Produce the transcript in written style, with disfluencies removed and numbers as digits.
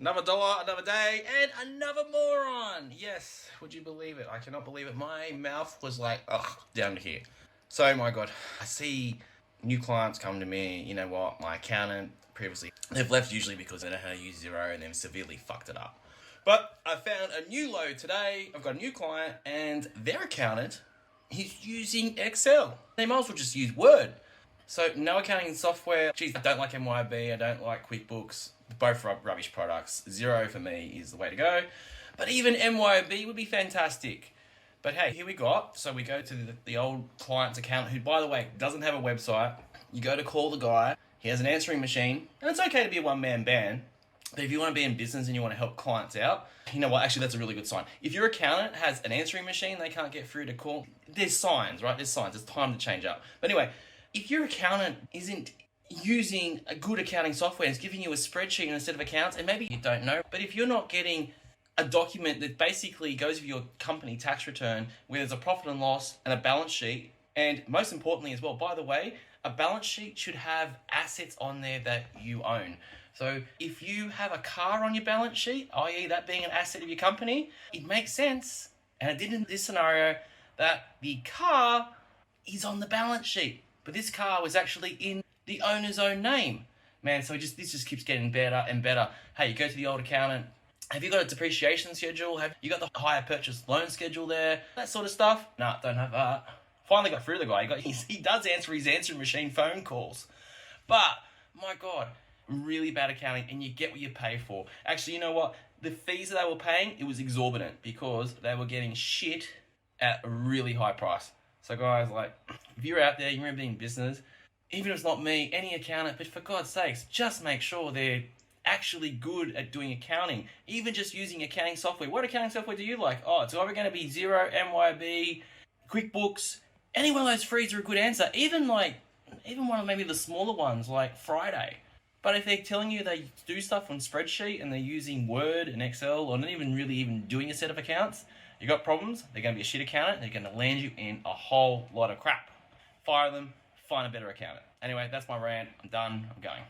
Another dollar, another day, and another moron. Yes, would you believe it? I cannot believe it. My mouth was like, ugh, down to here. So, my God, I see new clients come to me. You know what? My accountant previously, they've left usually because they don't know how to use Xero and they've severely fucked it up. But I found a new low today. I've got a new client, and their accountant, he's using Excel. They might as well just use Word. So no accounting software. Geez, I don't like MYB. I don't like QuickBooks. Both rubbish products. Xero for me is the way to go. But even MYB would be fantastic. But hey, here we got. So we go to the old client's account, who, by the way, doesn't have a website. You go to call the guy. He has an answering machine. And it's okay to be a one-man band. But if you want to be in business and you want to help clients out, you know what? Actually, that's a really good sign. If your accountant has an answering machine, they can't get through to call. There's signs, right? There's signs. It's time to change up. But anyway, if your accountant isn't using a good accounting software and is giving you a spreadsheet instead of accounts, and maybe you don't know, but if you're not getting a document that basically goes with your company tax return, where there's a profit and loss and a balance sheet, and most importantly as well, by the way, a balance sheet should have assets on there that you own. So if you have a car on your balance sheet, i.e. that being an asset of your company, it makes sense, and it did in this scenario, that the car is on the balance sheet. But this car was actually in the owner's own name. Man, so this just keeps getting better and better. Hey, you go to the old accountant. Have you got a depreciation schedule? Have you got the hire purchase loan schedule there? That sort of stuff? Nah, don't have that. Finally got through the guy. He does answer his answering machine phone calls. But, my God, really bad accounting, and you get what you pay for. Actually, you know what? The fees that they were paying, it was exorbitant because they were getting shit at a really high price. So guys, like, if you're out there, you're in business, even if it's not me, any accountant, but for God's sakes, just make sure they're actually good at doing accounting. Even just using accounting software. What accounting software do you like? Oh, it's either going to be Xero, MYB, QuickBooks. Any one of those threes are a good answer. Even one of maybe the smaller ones like Friday. But if they're telling you they do stuff on spreadsheet and they're using Word and Excel, or not even doing a set of accounts, you got problems, they're going to be a shit accountant, they're going to land you in a whole lot of crap. Fire them, find a better accountant. Anyway, that's my rant. I'm done. I'm going.